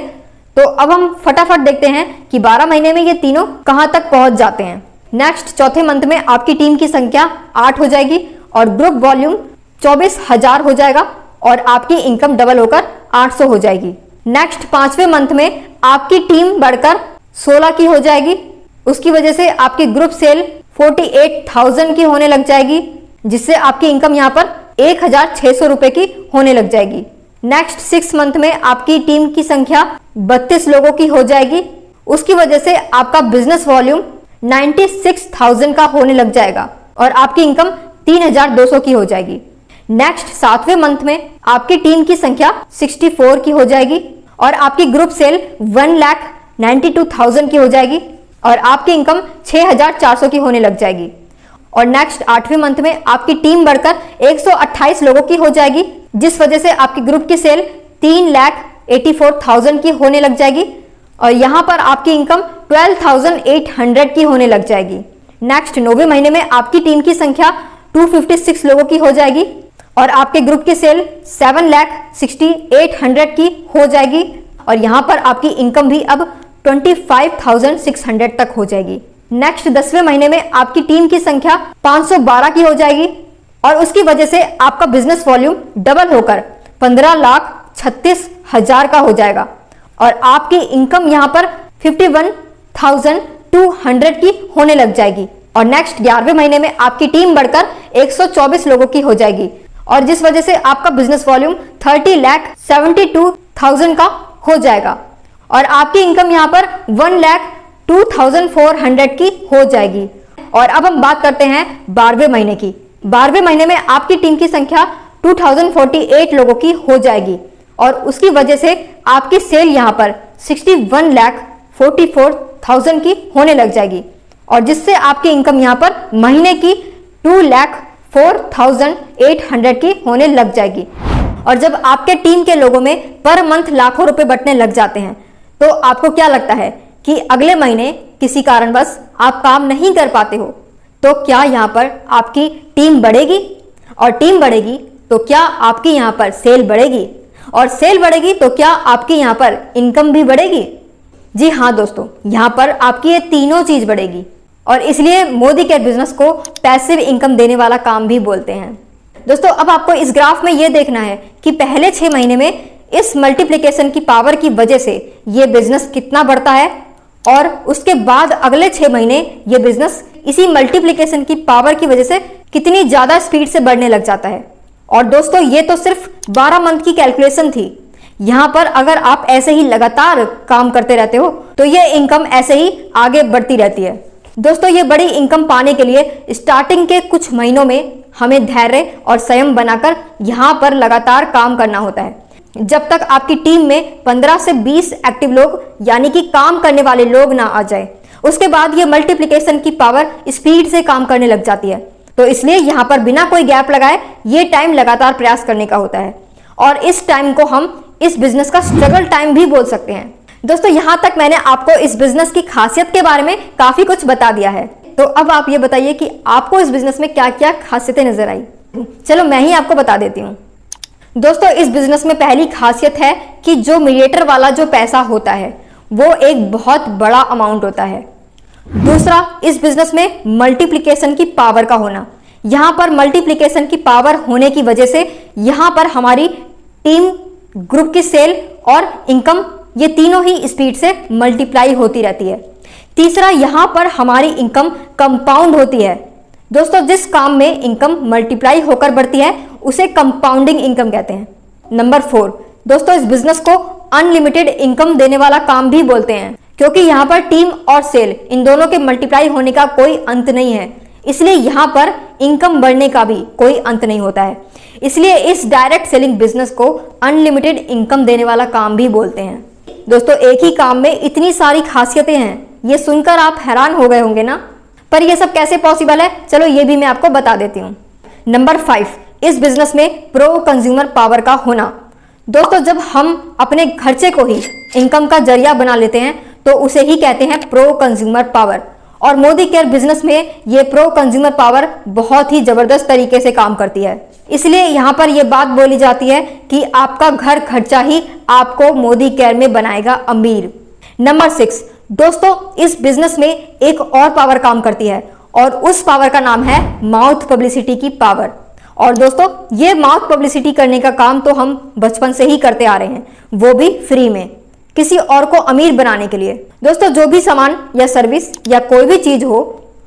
तो अब हम फटाफट देखते हैं कि 12 महीने में ये तीनों कहां तक पहुंच जाते हैं। नेक्स्ट चौथे मंथ में आपकी टीम की संख्या 8 हो जाएगी और ग्रुप वॉल्यूम 24000 हो जाएगा और आपकी इनकम डबल होकर 800 हो जाएगी। नेक्स्ट पांचवें मंथ में आपकी टीम बढ़कर 16 की हो जाएगी, उसकी वजह से आपकी ग्रुप सेल 48,000 की होने लग जाएगी, जिससे आपकी इनकम यहाँ पर 1600 रुपए की होने लग जाएगी। नेक्स्ट 6 मंथ में आपकी टीम की संख्या 32 लोगों की हो जाएगी, उसकी वजह से आपका बिजनेस वॉल्यूम 96,000 का होने लग जाएगा और आपकी इनकम 3200 की हो जाएगी। नेक्स्ट 7वें मंथ में आपकी टीम की संख्या 64 की हो जाएगी और आपकी ग्रुप सेल 1,92,000 की हो जाएगी और आपकी इनकम 6,400 की होने लग जाएगी। और नेक्स्ट 8वें मंथ में आपकी टीम बढ़कर 128 लोगों की हो जाएगी, जिस वजह से आपकी ग्रुप की सेल 3,84,000 की होने लग जाएगी और यहाँ पर आपकी इनकम 12,800 की होने लग जाएगी। नेक्स्ट 9वें महीने में आपकी टीम की संख्या 256 लोगों की हो जाएगी और आपके ग्रुप की सेल 7,68,000 की हो जाएगी और यहाँ पर आपकी इनकम भी अब 25,600 तक हो जाएगी। नेक्स्ट 10वें महीने में आपकी टीम की संख्या 512 की हो जाएगी और उसकी वजह से आपका बिजनेस वॉल्यूम डबल होकर 15,36,000 का हो जाएगा और आपकी इनकम यहाँ पर 51,200 की होने लग जाएगी। और नेक्स्ट 11वें महीने में आपकी टीम बढ़कर 124 लोगों की हो जाएगी और जिस वजह से आपका बिजनेस वॉल्यूम 30,72,000 का हो जाएगा और आपकी इनकम यहाँ पर 1,02,400 की हो जाएगी। और अब हम बात करते हैं 12वें महीने की। 12वें महीने में आपकी टीम की संख्या 2,048 लोगों की हो जाएगी और उसकी वजह से आपकी सेल यहाँ पर 61,44,000 की होने लग जाएगी और जिससे आपकी इनकम यहाँ पर महीने की 2,04,800 की होने लग जाएगी। और जब आपके टीम के लोगों में पर मंथ लाखों रुपए बटने लग जाते हैं तो आपको क्या लगता है कि अगले महीने किसी कारणवश आप काम नहीं कर पाते हो तो क्या यहाँ पर आपकी टीम बढ़ेगी और टीम बढ़ेगी तो क्या आपकी यहाँ पर सेल बढ़ेगी और सेल बढ़ेगी तो क्या आपकी यहाँ पर इनकम भी बढ़ेगी? जी हाँ दोस्तों, यहाँ पर आपकी ये तीनों चीज बढ़ेगी और इसलिए मोदी केयर बिजनेस को पैसिव इनकम देने वाला काम भी बोलते हैं। दोस्तों अब आपको इस ग्राफ में ये देखना है कि पहले 6 महीने में इस मल्टीप्लिकेशन की पावर की वजह से ये बिजनेस कितना बढ़ता है और उसके बाद अगले 6 महीने ये बिजनेस इसी मल्टीप्लिकेशन की पावर की वजह से कितनी ज्यादा स्पीड से बढ़ने लग जाता है। और दोस्तों ये तो सिर्फ 12 मंथ की कैलकुलेशन थी। यहाँ पर अगर आप ऐसे ही लगातार काम करते रहते हो तो ये इनकम ऐसे ही आगे बढ़ती रहती है। दोस्तों ये बड़ी इनकम पाने के लिए स्टार्टिंग के कुछ महीनों में हमें धैर्य और संयम बनाकर यहाँ पर लगातार काम करना होता है। जब तक आपकी टीम में 15 से 20 एक्टिव लोग यानी कि काम करने वाले लोग ना आ जाए, उसके बाद ये मल्टीप्लिकेशन की पावर स्पीड से काम करने लग जाती है। तो इसलिए यहाँ पर बिना कोई गैप लगाए ये टाइम लगातार प्रयास करने का होता है और इस टाइम को हम इस बिजनेस का स्ट्रगल टाइम भी बोल सकते हैं। दोस्तों यहाँ तक मैंने आपको इस बिजनेस की खासियत के बारे में काफी कुछ बता दिया है, तो अब आप ये बताइए कि आपको इस बिजनेस में क्या क्या खासियतें नजर आई। चलो मैं ही आपको बता देती हूँ। दोस्तों इस बिजनेस में पहली खासियत है कि जो मीडिएटर वाला जो पैसा होता है वो एक बहुत बड़ा अमाउंट होता है। दूसरा, इस बिजनेस में मल्टीप्लिकेशन की पावर का होना। यहाँ पर मल्टीप्लिकेशन की पावर होने की वजह से यहाँ पर हमारी टीम, ग्रुप की सेल और इनकम ये तीनों ही स्पीड से मल्टीप्लाई होती रहती है। तीसरा, यहाँ पर हमारी इनकम कंपाउंड होती है। दोस्तों जिस काम में इनकम मल्टीप्लाई होकर बढ़ती है उसे कंपाउंडिंग इनकम कहते हैं। नंबर 4, दोस्तों इस बिजनेस को अनलिमिटेड इनकम देने वाला काम भी बोलते हैं, क्योंकि यहाँ पर टीम और सेल इन दोनों के मल्टीप्लाई होने का कोई अंत नहीं है, इसलिए यहाँ पर इनकम बढ़ने का भी कोई अंत नहीं होता है। इसलिए इस डायरेक्ट सेलिंग बिजनेस को अनलिमिटेड इनकम देने वाला काम भी बोलते हैं। दोस्तों एक ही काम में इतनी सारी खासियतें हैं, ये सुनकर आप हैरान हो गए होंगे ना, पर ये सब कैसे पॉसिबल है, चलो ये भी मैं आपको बता देती हूँ। नंबर 5, इस बिजनेस में प्रो कंज्यूमर पावर का होना। दोस्तों जब हम अपने खर्चे को ही इनकम का जरिया बना लेते हैं तो उसे ही कहते हैं प्रो कंज्यूमर पावर, और मोदी केयर बिजनेस में ये प्रो कंज्यूमर पावर बहुत ही जबरदस्त तरीके से काम करती है। इसलिए यहाँ पर यह बात बोली जाती है कि आपका घर खर्चा ही आपको मोदी केयर में बनाएगा अमीर। नंबर 6, दोस्तों इस बिजनेस में एक और पावर काम करती है और उस पावर का नाम है माउथ पब्लिसिटी की पावर। और दोस्तों ये माउथ पब्लिसिटी करने का काम तो हम बचपन से ही करते आ रहे हैं, वो भी फ्री में, किसी और को अमीर बनाने के लिए। दोस्तों जो भी सामान या सर्विस या कोई भी चीज हो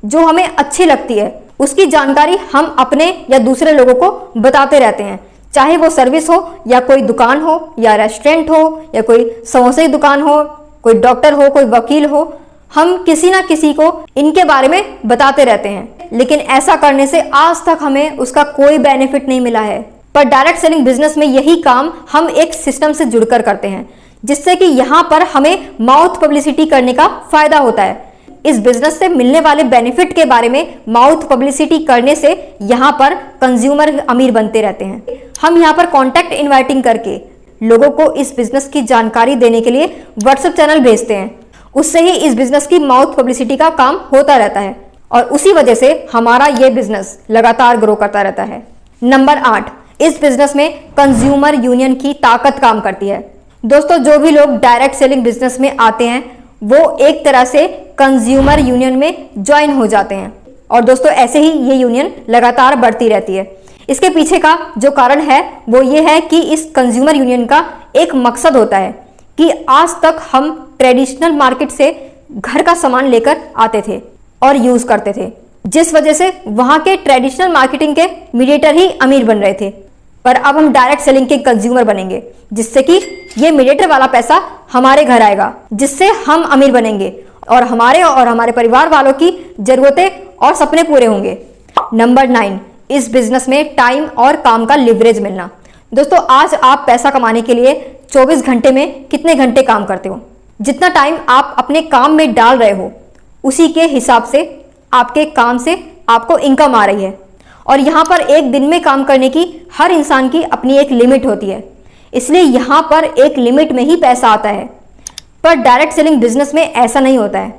जो हमें अच्छी लगती है उसकी जानकारी हम अपने या दूसरे लोगों को बताते रहते हैं, चाहे वो सर्विस हो या कोई दुकान हो या रेस्टोरेंट हो या कोई समोसे की दुकान हो, कोई डॉक्टर हो, कोई वकील हो, हम किसी ना किसी को इनके बारे में बताते रहते हैं। लेकिन ऐसा करने से आज तक हमें उसका कोई बेनिफिट नहीं मिला है। पर डायरेक्ट सेलिंग बिजनेस में यही काम हम एक सिस्टम से जुड़कर करते हैं, जिससे कि यहाँ पर हमें माउथ पब्लिसिटी करने का फायदा होता है। इस बिजनेस से मिलने वाले बेनिफिट के बारे में माउथ पब्लिसिटी करने से यहाँ पर कंज्यूमर अमीर बनते रहते हैं। हम यहाँ पर कॉन्टैक्ट इनवाइटिंग करके लोगों को इस बिजनेस की जानकारी देने के लिए व्हाट्सएप चैनल भेजते हैं, उससे ही इस बिजनेस की माउथ पब्लिसिटी का काम होता रहता है और उसी वजह से हमारा ये बिजनेस लगातार ग्रो करता रहता है। नंबर 8, इस बिजनेस में कंज्यूमर यूनियन की ताकत काम करती है। दोस्तों जो भी लोग डायरेक्ट सेलिंग बिजनेस में आते हैं वो एक तरह से कंज्यूमर यूनियन में ज्वाइन हो जाते हैं और दोस्तों ऐसे ही ये यूनियन लगातार बढ़ती रहती है। इसके पीछे का जो कारण है वो ये है कि इस कंज्यूमर यूनियन का एक मकसद होता है कि आज तक हम ट्रेडिशनल मार्केट से घर का सामान लेकर आते थे और यूज करते थे, जिस वजह से वहां के ट्रेडिशनल मार्केटिंग के मीडिएटर ही अमीर बन रहे थे। पर अब हम डायरेक्ट सेलिंग के कंज्यूमर बनेंगे, जिससे कि ये मीडिएटर वाला पैसा हमारे घर आएगा, जिससे हम अमीर बनेंगे और हमारे परिवार वालों की जरूरतें और सपने पूरे होंगे। नंबर 9, इस बिजनेस में टाइम और काम का लिवरेज मिलना। दोस्तों आज आप पैसा कमाने के लिए 24 घंटे में कितने घंटे काम करते हो? जितना टाइम आप अपने काम में डाल रहे हो उसी के हिसाब से आपके काम से आपको इनकम आ रही है। और यहाँ पर एक दिन में काम करने की हर इंसान की अपनी एक लिमिट होती है, इसलिए यहाँ पर एक लिमिट में ही पैसा आता है। पर डायरेक्ट सेलिंग बिजनेस में ऐसा नहीं होता है।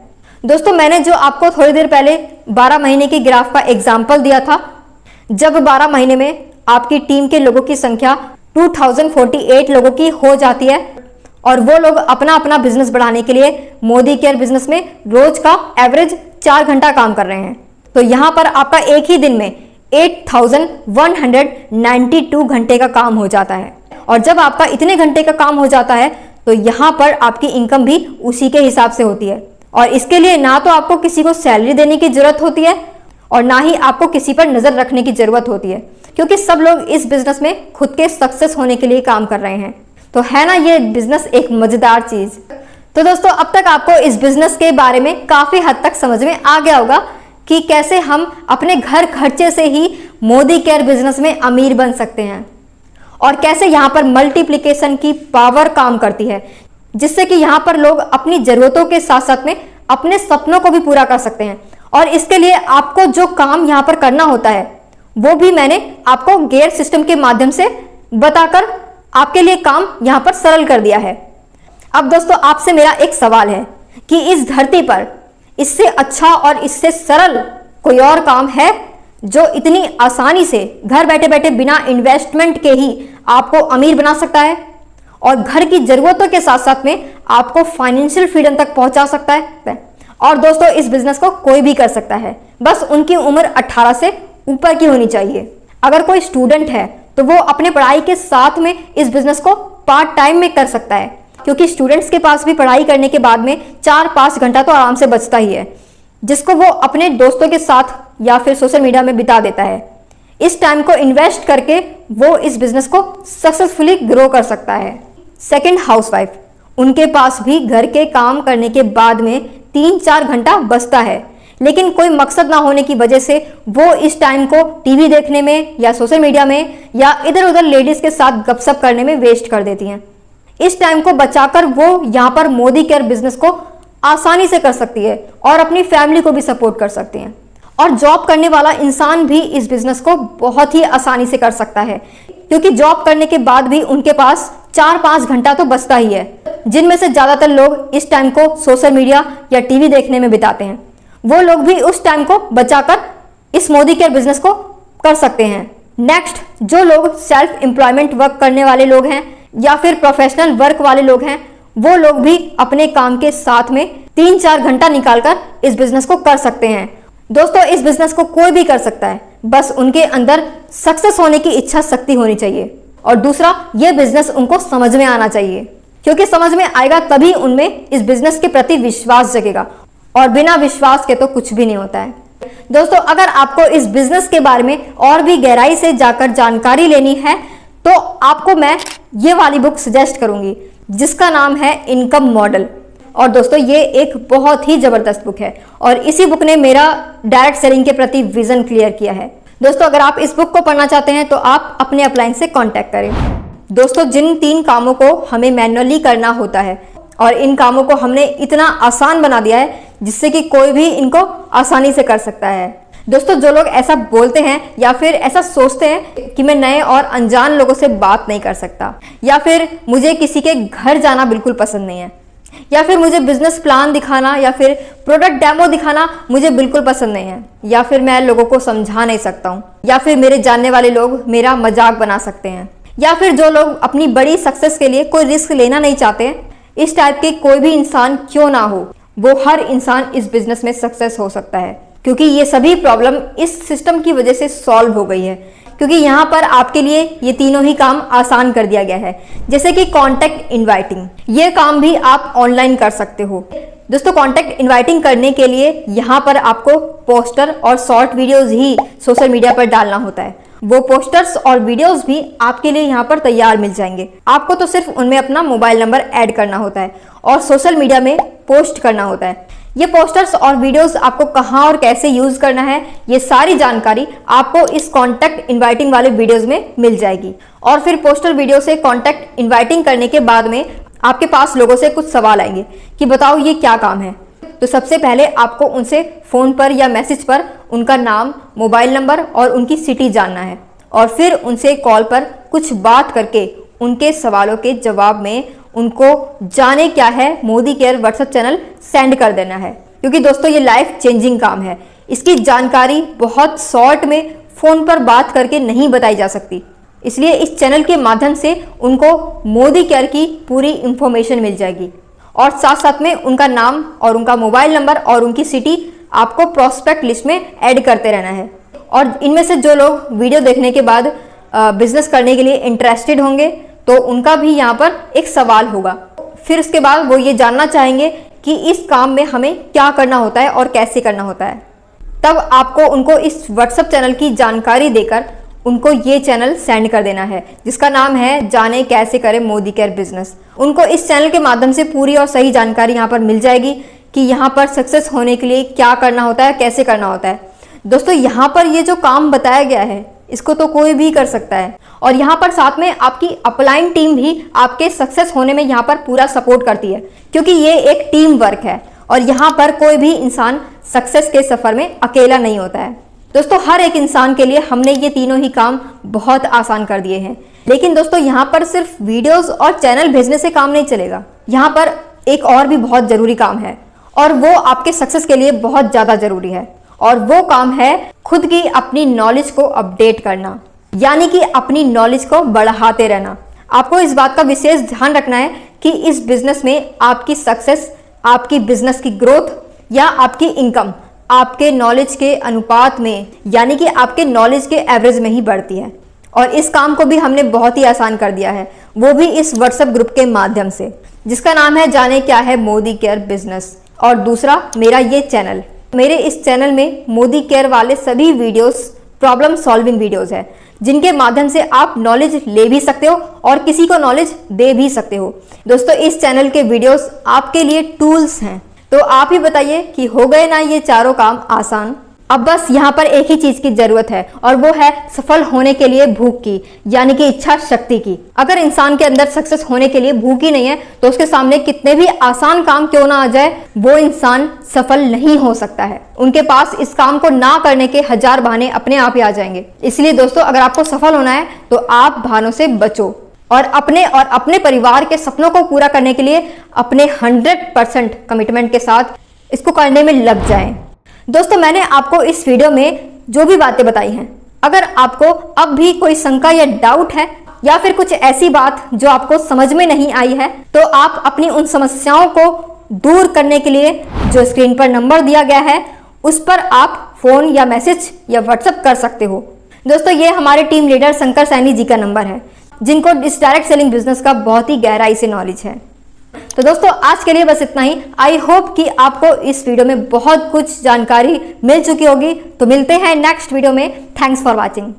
दोस्तों मैंने जो आपको थोड़ी देर पहले 12 महीने की ग्राफ का एग्जाम्पल दिया था, जब 12 महीने में आपकी टीम के लोगों की संख्या 2048 लोगों की हो जाती है और वो लोग अपना अपना बिजनेस बढ़ाने के लिए मोदी केयर बिजनेस में रोज का एवरेज 4 घंटा काम कर रहे हैं। तो यहाँ पर आपका एक ही दिन में 8192 घंटे का काम हो जाता है। और जब आपका इतने घंटे का काम हो जाता है तो यहाँ पर आपकी इनकम भी उसी के हिसाब से होती है। और इसके लिए ना तो आपको किसी को सैलरी देने की जरूरत होती है और ना ही आपको किसी पर नजर रखने की जरूरत होती है, क्योंकि सब लोग इस बिजनेस में खुद के सक्सेस होने के लिए काम कर रहे हैं। तो है ना ये बिजनेस एक मजेदार चीज। तो दोस्तों, अब तक आपको इस बिजनेस के बारे में काफी हद तक समझ में आ गया होगा कि कैसे हम अपने घर खर्चे से ही मोदी केयर बिजनेस में अमीर बन सकते हैं और कैसे यहाँ पर मल्टीप्लिकेशन की पावर काम करती है, जिससे कि यहाँ पर लोग अपनी जरूरतों के साथ साथ में अपने सपनों को भी पूरा कर सकते हैं। और इसके लिए आपको जो काम यहाँ पर करना होता है वो भी मैंने आपको गियर सिस्टम के माध्यम से बताकर आपके लिए काम यहाँ पर सरल कर दिया है। अब दोस्तों, आपसे मेरा एक सवाल है कि इस धरती पर इससे अच्छा और इससे सरल कोई और काम है जो इतनी आसानी से घर बैठे बैठे बिना इन्वेस्टमेंट के ही आपको अमीर बना सकता है और घर की जरूरतों के साथ साथ में आपको फाइनेंशियल फ्रीडम तक पहुंचा सकता है। और दोस्तों, इस बिजनेस को कोई भी कर सकता है, बस उनकी उम्र 18 से ऊपर की होनी चाहिए। अगर कोई स्टूडेंट है तो वो अपने पढ़ाई के साथ में इस बिजनेस को पार्ट टाइम में कर सकता है, क्योंकि स्टूडेंट्स के पास भी पढ़ाई करने के बाद में 4-5 घंटा तो आराम से बचता ही है, जिसको वो अपने दोस्तों के साथ या फिर सोशल मीडिया में बिता देता है। इस टाइम को इन्वेस्ट करके वो इस बिजनेस को सक्सेसफुली ग्रो कर सकता है। सेकंड, हाउसवाइफ, उनके पास भी घर के काम करने के बाद में 3-4 घंटा बचता है, लेकिन कोई मकसद ना होने की वजह से वो इस टाइम को टीवी देखने में या सोशल मीडिया में या इधर उधर लेडीज के साथ गपशप करने में वेस्ट कर देती हैं। इस टाइम को बचाकर वो यहाँ पर मोदी केयर बिजनेस को आसानी से कर सकती है और अपनी फैमिली को भी सपोर्ट कर सकती हैं। और जॉब करने वाला इंसान भी इस बिजनेस को बहुत ही आसानी से कर सकता है, क्योंकि जॉब करने के बाद भी उनके पास 4-5 घंटा तो बचता ही है, जिनमें से ज्यादातर लोग इस टाइम को सोशल मीडिया या टीवी देखने में बिताते हैं। वो लोग भी उस टाइम को बचाकर इस मोदी केयर बिजनेस को कर सकते हैं। नेक्स्ट, जो लोग सेल्फ एम्प्लॉयमेंट वर्क करने वाले लोग हैं या फिर प्रोफेशनल वर्क वाले लोग हैं, वो लोग भी अपने काम के साथ में 3-4 घंटा निकालकर इस बिजनेस को कर सकते हैं। दोस्तों, इस बिजनेस को कोई भी कर सकता है, बस उनके अंदर सक्सेस होने की इच्छा शक्ति होनी चाहिए। और दूसरा, ये बिजनेस उनको समझ में आना चाहिए, क्योंकि समझ में आएगा तभी उनमें इस बिजनेस के प्रति विश्वास जगेगा, और बिना विश्वास के तो कुछ भी नहीं होता है। दोस्तों, अगर आपको इस बिजनेस के बारे में और भी गहराई से जाकर जानकारी लेनी है तो आपको मैं ये वाली बुक सजेस्ट करूंगी, जिसका नाम है इनकम मॉडल। और दोस्तों, ये एक बहुत ही जबरदस्त बुक है और इसी बुक ने मेरा डायरेक्ट सेलिंग के प्रति विजन क्लियर किया है। दोस्तों, अगर आप इस बुक को पढ़ना चाहते हैं तो आप अपने अपलाइन से कांटेक्ट करें। दोस्तों, जिन 3 कामों को हमें मैन्युअली करना होता है और इन कामों को हमने इतना आसान बना दिया है जिससे कि कोई भी इनको आसानी से कर सकता है। दोस्तों, जो लोग ऐसा बोलते हैं या फिर ऐसा सोचते हैं कि मैं नए और अनजान लोगों से बात नहीं कर सकता, या फिर मुझे किसी के घर जाना बिल्कुल पसंद नहीं है, या फिर मुझे बिजनेस प्लान दिखाना या फिर प्रोडक्ट डेमो दिखाना मुझे बिल्कुल पसंद नहीं है, या फिर मैं लोगों को समझा नहीं सकता हूँ, या फिर मेरे जानने वाले लोग मेरा मजाक बना सकते हैं, या फिर जो लोग अपनी बड़ी सक्सेस के लिए कोई रिस्क लेना नहीं चाहते, इस टाइप के कोई भी इंसान क्यों ना हो, वो हर इंसान इस बिजनेस में सक्सेस हो सकता है, क्योंकि ये सभी प्रॉब्लम इस सिस्टम की वजह से सॉल्व हो गई है। क्योंकि यहाँ पर आपके लिए ये तीनों ही काम आसान कर दिया गया है, जैसे कि कॉन्टैक्ट इनवाइटिंग, ये काम भी आप ऑनलाइन कर सकते हो। दोस्तों, कॉन्टैक्ट इनवाइटिंग करने के लिए यहाँ पर आपको पोस्टर और शॉर्ट वीडियोस ही सोशल मीडिया पर डालना होता है। वो पोस्टर्स और वीडियोस भी आपके लिए यहाँ पर तैयार मिल जाएंगे। आपको तो सिर्फ उनमें अपना मोबाइल नंबर ऐड करना होता है और सोशल मीडिया में पोस्ट करना होता है। ये पोस्टर्स और वीडियोस आपको कहाँ और कैसे यूज करना है, ये सारी जानकारी आपको इस कॉन्टैक्ट इनवाइटिंग वाले वीडियोस में मिल जाएगी। और फिर पोस्टर वीडियो से कॉन्टैक्ट इनवाइटिंग करने के बाद में आपके पास लोगों से कुछ सवाल आएंगे कि बताओ ये क्या काम है। तो सबसे पहले आपको उनसे फोन पर या मैसेज पर उनका नाम, मोबाइल नंबर और उनकी सिटी जानना है, और फिर उनसे कॉल पर कुछ बात करके उनके सवालों के जवाब में उनको जाने क्या है Modi care WhatsApp channel send कर देना है। क्योंकि दोस्तों, ये लाइफ चेंजिंग काम है, इसकी जानकारी बहुत शॉर्ट में फोन पर बात करके नहीं बताई जा सकती। इसलिए इस चैनल के माध्यम से उनको मोदी केयर की पूरी इंफॉर्मेशन मिल जाएगी और साथ साथ में उनका नाम और उनका मोबाइल नंबर और उनकी सिटी आपको प्रॉस्पेक्ट लिस्ट में ऐड करते रहना है। और इनमें से जो लोग वीडियो देखने के बाद बिजनेस करने के लिए इंटरेस्टेड होंगे तो उनका भी यहाँ पर एक सवाल होगा। फिर उसके बाद वो ये जानना चाहेंगे कि इस काम में हमें क्या करना होता है और कैसे करना होता है। तब आपको उनको इस व्हाट्सएप चैनल की जानकारी देकर उनको ये चैनल सेंड कर देना है, जिसका नाम है जाने कैसे करें मोदी केयर बिजनेस। उनको इस चैनल के माध्यम से पूरी और सही जानकारी यहाँ पर मिल जाएगी कि यहाँ पर सक्सेस होने के लिए क्या करना होता है, कैसे करना होता है। दोस्तों यहाँ पर ये जो काम बताया गया है इसको तो कोई भी कर सकता है और यहाँ पर साथ में आपकी अपलाइन टीम भी आपके सक्सेस होने में यहाँ पर पूरा सपोर्ट करती है, क्योंकि ये एक टीम वर्क है और यहाँ पर कोई भी इंसान सक्सेस के सफर में अकेला नहीं होता है। दोस्तों हर एक इंसान के लिए हमने ये तीनों ही काम बहुत आसान कर दिए हैं। लेकिन दोस्तों यहाँ पर सिर्फ वीडियोस और चैनल भेजने से काम नहीं चलेगा। यहाँ पर एक और भी बहुत जरूरी काम है और वो आपके सक्सेस के लिए बहुत ज्यादा जरूरी है और वो काम है खुद की अपनी नॉलेज को अपडेट करना, यानी कि अपनी नॉलेज को बढ़ाते रहना। आपको इस बात का विशेष ध्यान रखना है कि इस बिजनेस में आपकी सक्सेस, आपकी बिजनेस की ग्रोथ या आपकी इनकम आपके नॉलेज के अनुपात में, यानी कि आपके नॉलेज के एवरेज में ही बढ़ती है। और इस काम को भी हमने बहुत ही आसान कर दिया है, वो भी इस व्हाट्सएप ग्रुप के माध्यम से, जिसका नाम है जाने क्या है मोदी केयर बिजनेस। और दूसरा मेरा ये चैनल, मेरे इस चैनल में मोदी केयर वाले सभी वीडियोस प्रॉब्लम सॉल्विंग वीडियोस है, जिनके माध्यम से आप नॉलेज ले भी सकते हो और किसी को नॉलेज दे भी सकते हो। दोस्तों इस चैनल के वीडियोस आपके लिए टूल्स हैं, तो आप ही बताइए कि हो गए ना ये चारों काम आसान। अब बस यहाँ पर एक ही चीज की जरूरत है और वो है सफल होने के लिए भूख की, यानी कि इच्छा शक्ति की। अगर इंसान के अंदर सक्सेस होने के लिए भूख ही नहीं है तो उसके सामने कितने भी आसान काम क्यों ना आ जाए, वो इंसान सफल नहीं हो सकता है। उनके पास इस काम को ना करने के हजार बहाने अपने आप ही आ जाएंगे। इसलिए दोस्तों अगर आपको सफल होना है तो आप बहानों से बचो और अपने परिवार के सपनों को पूरा करने के लिए अपने 100% कमिटमेंट के साथ इसको करने में लग जाएं। दोस्तों मैंने आपको इस वीडियो में जो भी बातें बताई हैं, अगर आपको अब भी कोई शंका या डाउट है या फिर कुछ ऐसी बात जो आपको समझ में नहीं आई है, तो आप अपनी उन समस्याओं को दूर करने के लिए जो स्क्रीन पर नंबर दिया गया है उस पर आप फोन या मैसेज या व्हाट्सएप कर सकते हो। दोस्तों ये हमारे टीम लीडर शंकर सैनी जी का नंबर है, जिनको इस डायरेक्ट सेलिंग बिजनेस का बहुत ही गहराई से नॉलेज है। तो दोस्तों आज के लिए बस इतना ही। आई होप कि आपको इस वीडियो में बहुत कुछ जानकारी मिल चुकी होगी। तो मिलते हैं नेक्स्ट वीडियो में। Thanks for watching.